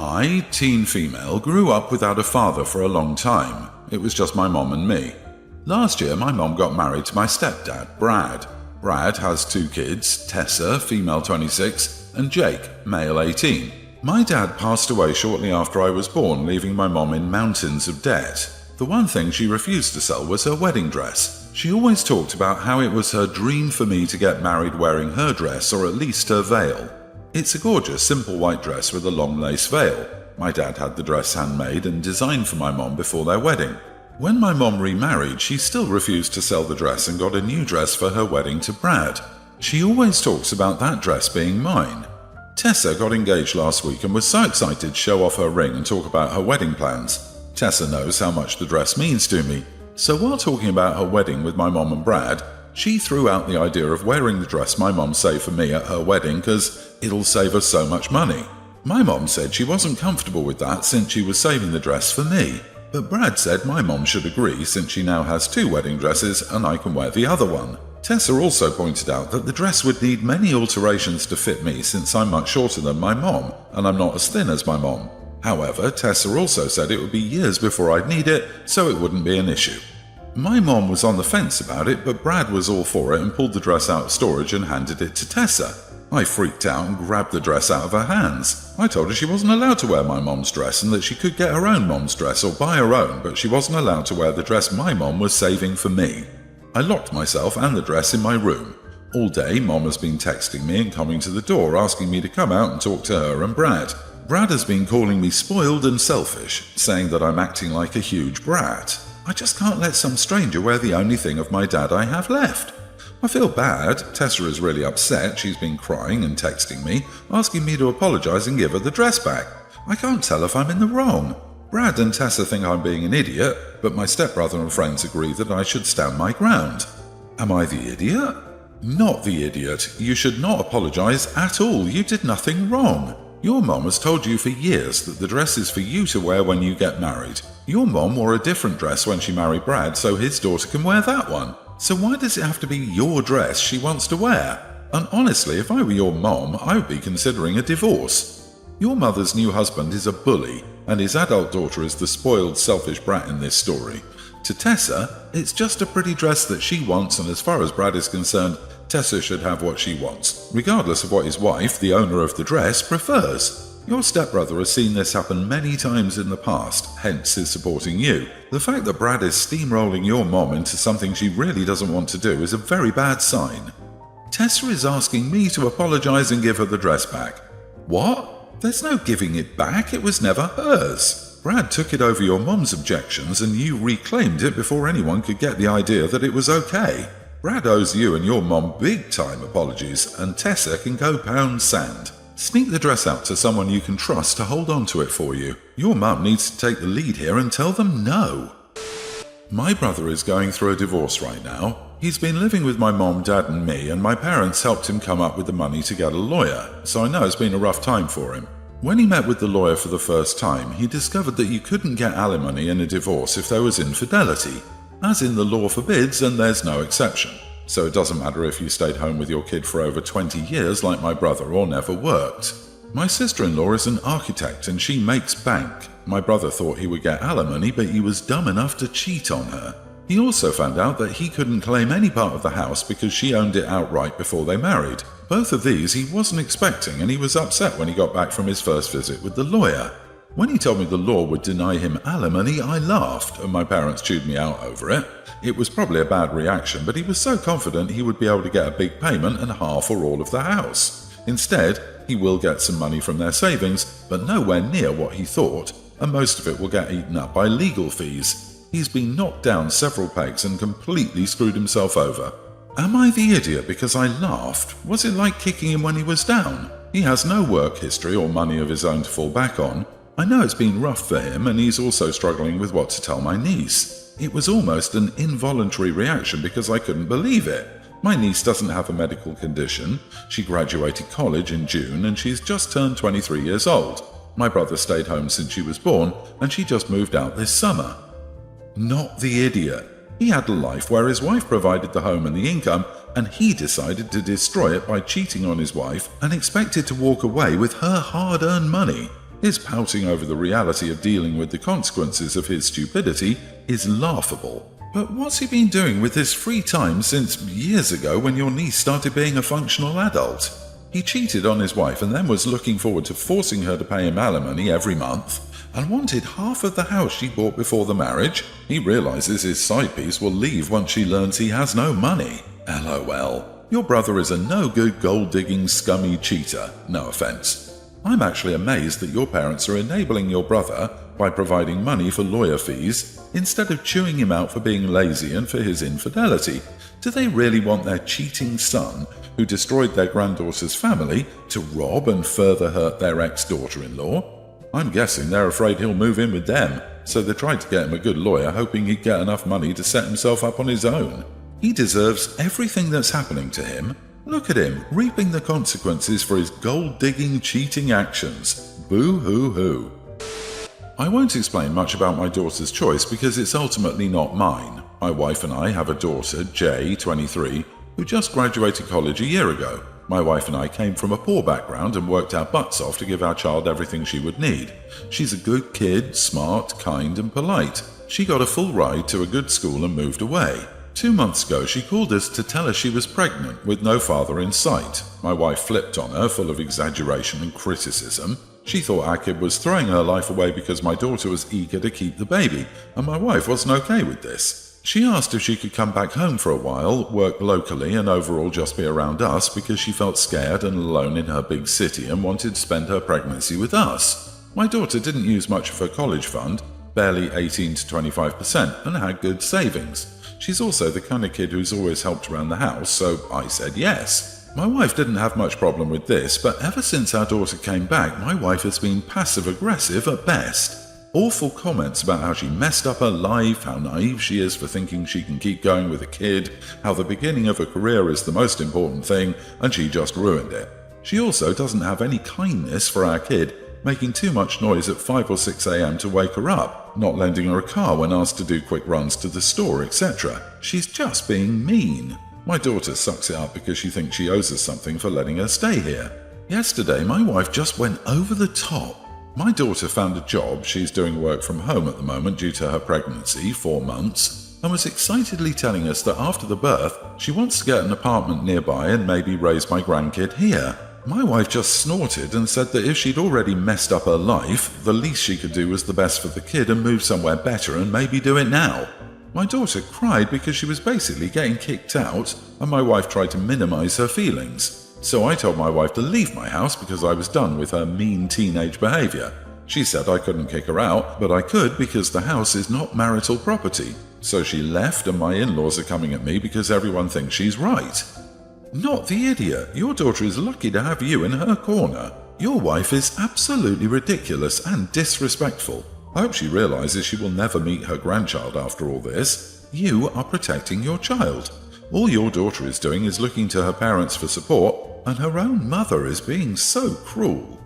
I, teen female, grew up without a father for a long time. It was just my mom and me. Last year, my mom got married to my stepdad, Brad. Brad has 2 kids, Tessa, female 26, and Jake, male 18. My dad passed away shortly after I was born, leaving my mom in mountains of debt. The one thing she refused to sell was her wedding dress. She always talked about how it was her dream for me to get married wearing her dress, or at least her veil. It's a gorgeous, simple white dress with a long lace veil. My dad had the dress handmade and designed for my mom before their wedding. When my mom remarried, she still refused to sell the dress and got a new dress for her wedding to Brad. She always talks about that dress being mine. Tessa got engaged last week and was so excited to show off her ring and talk about her wedding plans. Tessa knows how much the dress means to me, so while talking about her wedding with my mom and Brad, she threw out the idea of wearing the dress my mom saved for me at her wedding because it'll save us so much money. My mom said she wasn't comfortable with that since she was saving the dress for me, but Brad said my mom should agree since she now has 2 wedding dresses and I can wear the other one. Tessa also pointed out that the dress would need many alterations to fit me since I'm much shorter than my mom and I'm not as thin as my mom. However, Tessa also said it would be years before I'd need it, so it wouldn't be an issue. My mom was on the fence about it, but Brad was all for it and pulled the dress out of storage and handed it to Tessa. I freaked out and grabbed the dress out of her hands. I told her she wasn't allowed to wear my mom's dress and that she could get her own mom's dress or buy her own, but she wasn't allowed to wear the dress my mom was saving for me. I locked myself and the dress in my room. All day, Mom has been texting me and coming to the door asking me to come out and talk to her and Brad. Brad has been calling me spoiled and selfish, saying that I'm acting like a huge brat. I just can't let some stranger wear the only thing of my dad I have left. I feel bad. Tessa is really upset. She's been crying and texting me, asking me to apologize and give her the dress back. I can't tell if I'm in the wrong. Brad and Tessa think I'm being an idiot, but my stepbrother and friends agree that I should stand my ground. Am I the idiot? Not the idiot. You should not apologize at all. You did nothing wrong. Your mom has told you for years that the dress is for you to wear when you get married. Your mom wore a different dress when she married Brad, so his daughter can wear that one. So why does it have to be your dress she wants to wear? And honestly, if I were your mom, I would be considering a divorce. Your mother's new husband is a bully, and his adult daughter is the spoiled, selfish brat in this story. To Tessa, it's just a pretty dress that she wants, and as far as Brad is concerned, Tessa should have what she wants, regardless of what his wife, the owner of the dress, prefers. Your stepbrother has seen this happen many times in the past, hence his supporting you. The fact that Brad is steamrolling your mom into something she really doesn't want to do is a very bad sign. Tessa is asking me to apologize and give her the dress back. What? There's no giving it back, it was never hers. Brad took it over your mom's objections and you reclaimed it before anyone could get the idea that it was okay. Brad owes you and your mom big time apologies, and Tessa can go pound sand. Sneak the dress out to someone you can trust to hold on to it for you. Your mum needs to take the lead here and tell them no. My brother is going through a divorce right now. He's been living with my mom, dad and me, and my parents helped him come up with the money to get a lawyer, so I know it's been a rough time for him. When he met with the lawyer for the first time, he discovered that you couldn't get alimony in a divorce if there was infidelity. As in, the law forbids and there's no exception. So it doesn't matter if you stayed home with your kid for over 20 years like my brother or never worked. My sister-in-law is an architect and she makes bank. My brother thought he would get alimony, but he was dumb enough to cheat on her. He also found out that he couldn't claim any part of the house because she owned it outright before they married. Both of these he wasn't expecting, and he was upset when he got back from his first visit with the lawyer. When he told me the law would deny him alimony, I laughed, and my parents chewed me out over it. It was probably a bad reaction, but he was so confident he would be able to get a big payment and half or all of the house. Instead, he will get some money from their savings, but nowhere near what he thought, and most of it will get eaten up by legal fees. He's been knocked down several pegs and completely screwed himself over. Am I the idiot because I laughed? Was it like kicking him when he was down? He has no work history or money of his own to fall back on. I know it's been rough for him, and he's also struggling with what to tell my niece. It was almost an involuntary reaction because I couldn't believe it. My niece doesn't have a medical condition. She graduated college in June and she's just turned 23 years old. My brother stayed home since she was born and she just moved out this summer. Not the idiot. He had a life where his wife provided the home and the income, and he decided to destroy it by cheating on his wife and expected to walk away with her hard-earned money. His pouting over the reality of dealing with the consequences of his stupidity is laughable. But what's he been doing with his free time since years ago when your niece started being a functional adult? He cheated on his wife and then was looking forward to forcing her to pay him alimony every month, and wanted half of the house she bought before the marriage. He realizes his side piece will leave once she learns he has no money. LOL. Your brother is a no-good gold-digging scummy cheater. No offense. I'm actually amazed that your parents are enabling your brother by providing money for lawyer fees instead of chewing him out for being lazy and for his infidelity. Do they really want their cheating son, who destroyed their granddaughter's family, to rob and further hurt their ex-daughter-in-law? I'm guessing they're afraid he'll move in with them, so they tried to get him a good lawyer, hoping he'd get enough money to set himself up on his own. He deserves everything that's happening to him. Look at him, reaping the consequences for his gold-digging, cheating actions. Boo-hoo-hoo. I won't explain much about my daughter's choice because it's ultimately not mine. My wife and I have a daughter, Jay, 23, who just graduated college a year ago. My wife and I came from a poor background and worked our butts off to give our child everything she would need. She's a good kid, smart, kind and polite. She got a full ride to a good school and moved away. 2 months ago she called us to tell us she was pregnant with no father in sight. My wife flipped on her, full of exaggeration and criticism. She thought our kid was throwing her life away because my daughter was eager to keep the baby, and my wife wasn't okay with this. She asked if she could come back home for a while, work locally and overall just be around us because she felt scared and alone in her big city and wanted to spend her pregnancy with us. My daughter didn't use much of her college fund, barely 18 to 25%, and had good savings. She's also the kind of kid who's always helped around the house, so I said yes. My wife didn't have much problem with this, but ever since our daughter came back, my wife has been passive-aggressive at best. Awful comments about how she messed up her life, how naive she is for thinking she can keep going with a kid, how the beginning of a career is the most important thing, and she just ruined it. She also doesn't have any kindness for our kid, making too much noise at 5 or 6 a.m. to wake her up, not lending her a car when asked to do quick runs to the store, etc. She's just being mean. My daughter sucks it up because she thinks she owes us something for letting her stay here. Yesterday, my wife just went over the top. My daughter found a job, she's doing work from home at the moment due to her pregnancy, 4 months, and was excitedly telling us that after the birth, she wants to get an apartment nearby and maybe raise my grandkid here. My wife just snorted and said that if she'd already messed up her life, the least she could do was the best for the kid and move somewhere better and maybe do it now. My daughter cried because she was basically getting kicked out, and my wife tried to minimize her feelings. So I told my wife to leave my house because I was done with her mean teenage behavior. She said I couldn't kick her out, but I could because the house is not marital property. So she left and my in-laws are coming at me because everyone thinks she's right. Not the idiot. Your daughter is lucky to have you in her corner. Your wife is absolutely ridiculous and disrespectful. I hope she realizes she will never meet her grandchild after all this. You are protecting your child. All your daughter is doing is looking to her parents for support, and her own mother is being so cruel.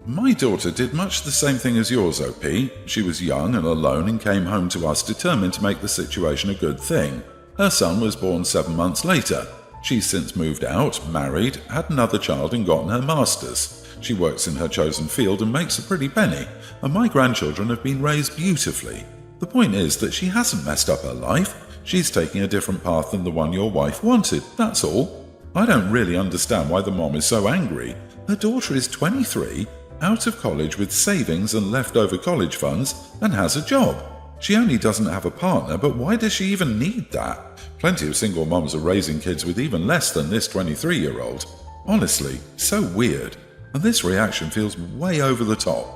My daughter did much the same thing as yours, OP. She was young and alone and came home to us determined to make the situation a good thing. Her son was born 7 months later. She's since moved out, married, had another child and gotten her master's. She works in her chosen field and makes a pretty penny, and my grandchildren have been raised beautifully. The point is that she hasn't messed up her life. She's taking a different path than the one your wife wanted, that's all. I don't really understand why the mom is so angry. Her daughter is 23, out of college with savings and leftover college funds, and has a job. She only doesn't have a partner, but why does she even need that? Plenty of single moms are raising kids with even less than this 23-year-old. Honestly, so weird. And this reaction feels way over the top.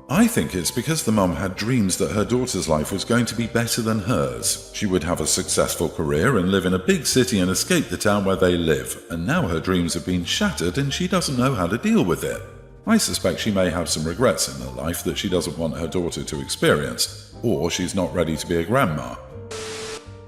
I think it's because the mum had dreams that her daughter's life was going to be better than hers. She would have a successful career and live in a big city and escape the town where they live, and now her dreams have been shattered and she doesn't know how to deal with it. I suspect she may have some regrets in her life that she doesn't want her daughter to experience, or she's not ready to be a grandma.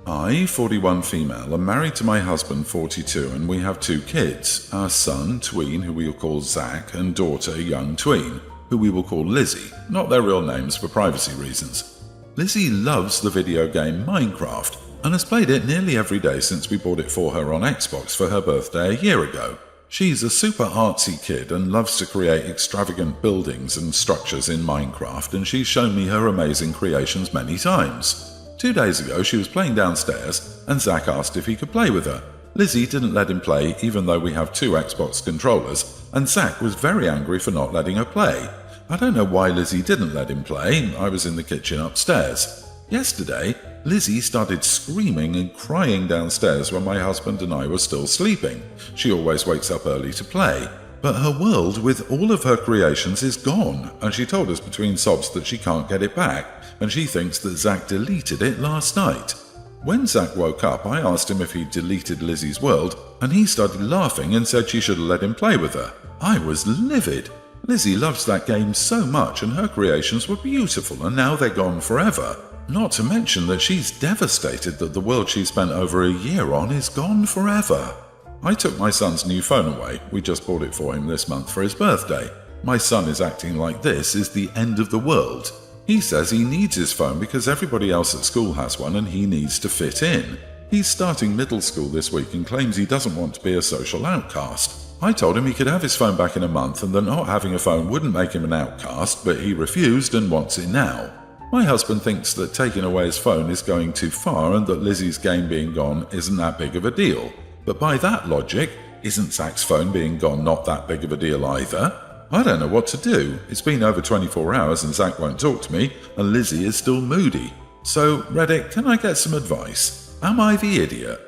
I, 41 female, am married to my husband, 42, and we have 2 kids, our son, tween, who we will call Zach, and daughter, young tween, who we will call Lizzie, not their real names for privacy reasons. Lizzie loves the video game Minecraft, and has played it nearly every day since we bought it for her on Xbox for her birthday a year ago. She's a super artsy kid and loves to create extravagant buildings and structures in Minecraft, and she's shown me her amazing creations many times. 2 days ago, she was playing downstairs, and Zach asked if he could play with her. Lizzie didn't let him play even though we have 2 Xbox controllers, and Zach was very angry for not letting her play. I don't know why Lizzie didn't let him play. I was in the kitchen upstairs. Yesterday, Lizzie started screaming and crying downstairs when my husband and I were still sleeping. She always wakes up early to play, but her world with all of her creations is gone, and she told us between sobs that she can't get it back, and she thinks that Zach deleted it last night. When Zach woke up, I asked him if he'd deleted Lizzie's world, and he started laughing and said she should have let him play with her. I was livid. Lizzie loves that game so much, and her creations were beautiful, and now they're gone forever. Not to mention that she's devastated that the world she spent over a year on is gone forever. I took my son's new phone away. We just bought it for him this month for his birthday. My son is acting like this is the end of the world. He says he needs his phone because everybody else at school has one and he needs to fit in. He's starting middle school this week and claims he doesn't want to be a social outcast. I told him he could have his phone back in a month and that not having a phone wouldn't make him an outcast, but he refused and wants it now. My husband thinks that taking away his phone is going too far and that Lizzie's game being gone isn't that big of a deal. But by that logic, isn't Zach's phone being gone not that big of a deal either? I don't know what to do. It's been over 24 hours and Zach won't talk to me, and Lizzie is still moody. So, Reddit, can I get some advice? Am I the idiot?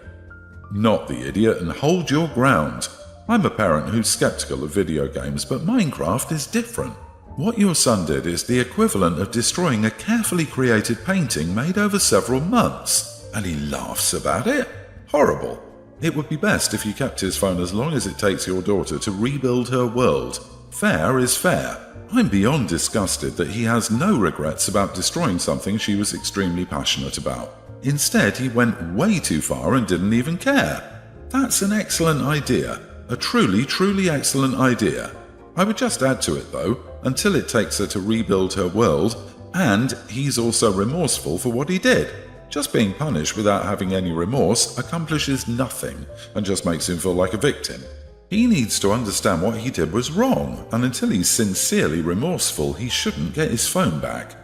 Not the idiot, and hold your ground. I'm a parent who's skeptical of video games, but Minecraft is different. What your son did is the equivalent of destroying a carefully created painting made over several months, and he laughs about it? Horrible. It would be best if you kept his phone as long as it takes your daughter to rebuild her world. Fair is fair. I'm beyond disgusted that he has no regrets about destroying something she was extremely passionate about. Instead, he went way too far and didn't even care. That's an excellent idea. A truly, truly excellent idea. I would just add to it though, until it takes her to rebuild her world, and he's also remorseful for what he did. Just being punished without having any remorse accomplishes nothing and just makes him feel like a victim. He needs to understand what he did was wrong, and until he's sincerely remorseful, he shouldn't get his phone back.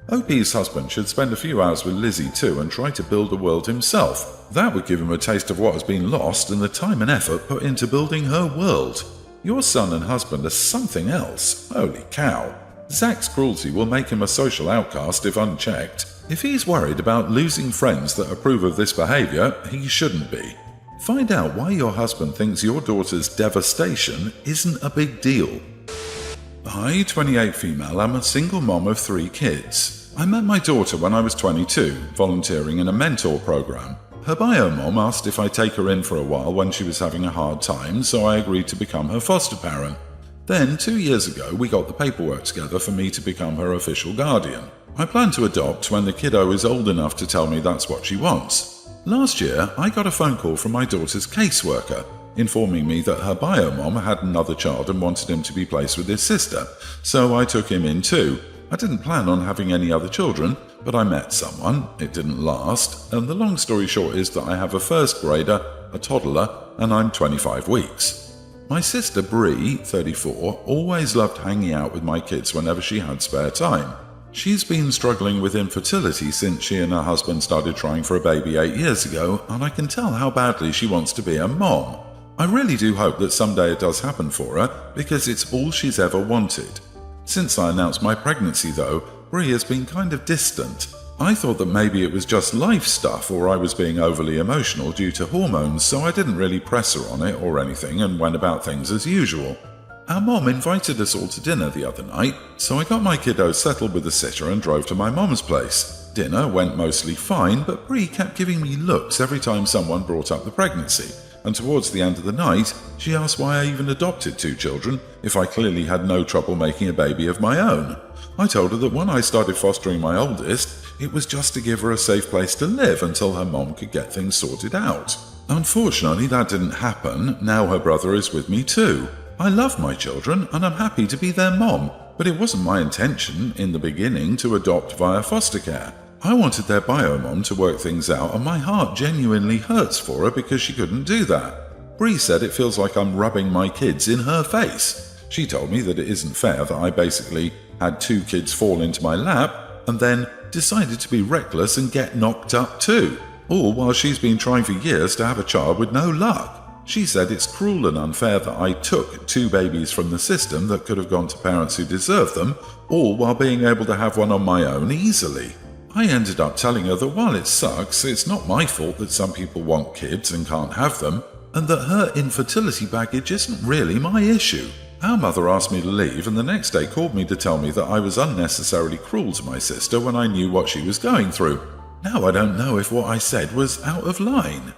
OP's husband should spend a few hours with Lizzie too and try to build a world himself. That would give him a taste of what has been lost and the time and effort put into building her world. Your son and husband are something else. Holy cow. Zach's cruelty will make him a social outcast if unchecked. If he's worried about losing friends that approve of this behavior, he shouldn't be. Find out why your husband thinks your daughter's devastation isn't a big deal. Hi, 28 female. I'm a single mom of 3 kids. I met my daughter when I was 22, volunteering in a mentor program. Her bio mom asked if I'd take her in for a while when she was having a hard time, so I agreed to become her foster parent. Then, 2 years ago, we got the paperwork together for me to become her official guardian. I plan to adopt when the kiddo is old enough to tell me that's what she wants. Last year, I got a phone call from my daughter's caseworker, informing me that her bio mom had another child and wanted him to be placed with his sister, so I took him in too. I didn't plan on having any other children, but I met someone, it didn't last, and the long story short is that I have a first grader, a toddler, and I'm 25 weeks. My sister Bree, 34, always loved hanging out with my kids whenever she had spare time. She's been struggling with infertility since she and her husband started trying for a baby 8 years ago, and I can tell how badly she wants to be a mom. I really do hope that someday it does happen for her, because it's all she's ever wanted. Since I announced my pregnancy though, Bree has been kind of distant. I thought that maybe it was just life stuff or I was being overly emotional due to hormones, so I didn't really press her on it or anything and went about things as usual. Our mom invited us all to dinner the other night, so I got my kiddos settled with a sitter and drove to my mom's place. Dinner went mostly fine, but Bree kept giving me looks every time someone brought up the pregnancy, and towards the end of the night, she asked why I even adopted 2 children if I clearly had no trouble making a baby of my own. I told her that when I started fostering my oldest, it was just to give her a safe place to live until her mom could get things sorted out. Unfortunately, that didn't happen. Now her brother is with me too. I love my children and I'm happy to be their mom, but it wasn't my intention in the beginning to adopt via foster care. I wanted their bio mom to work things out and my heart genuinely hurts for her because she couldn't do that. Bree said it feels like I'm rubbing my kids in her face. She told me that it isn't fair that I basically had 2 kids fall into my lap and then decided to be reckless and get knocked up too, all while she's been trying for years to have a child with no luck. She said it's cruel and unfair that I took 2 babies from the system that could have gone to parents who deserve them, all while being able to have one on my own easily. I ended up telling her that while it sucks, it's not my fault that some people want kids and can't have them, and that her infertility baggage isn't really my issue. Our mother asked me to leave and the next day called me to tell me that I was unnecessarily cruel to my sister when I knew what she was going through. Now I don't know if what I said was out of line.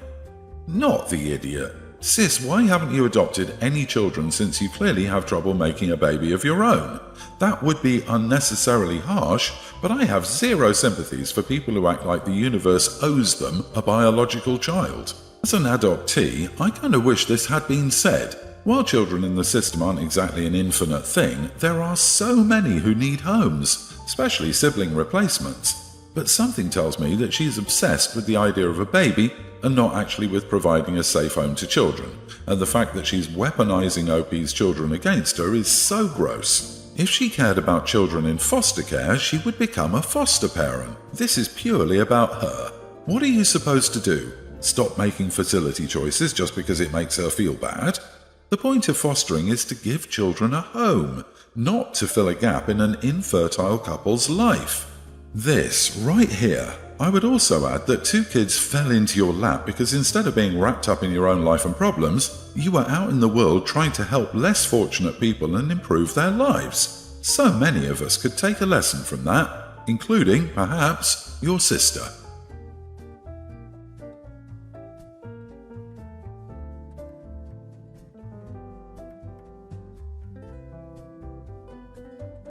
Not the idiot. Sis, why haven't you adopted any children since you clearly have trouble making a baby of your own? That would be unnecessarily harsh, but I have zero sympathies for people who act like the universe owes them a biological child. As an adoptee, I kinda wish this had been said. While children in the system aren't exactly an infinite thing, there are so many who need homes, especially sibling replacements. But something tells me that she's obsessed with the idea of a baby and not actually with providing a safe home to children, and the fact that she's weaponizing OP's children against her is so gross. If she cared about children in foster care, she would become a foster parent. This is purely about her. What are you supposed to do? Stop making fertility choices just because it makes her feel bad? The point of fostering is to give children a home, not to fill a gap in an infertile couple's life. This right here. I would also add that 2 kids fell into your lap because instead of being wrapped up in your own life and problems, you were out in the world trying to help less fortunate people and improve their lives. So many of us could take a lesson from that, including, perhaps, your sister.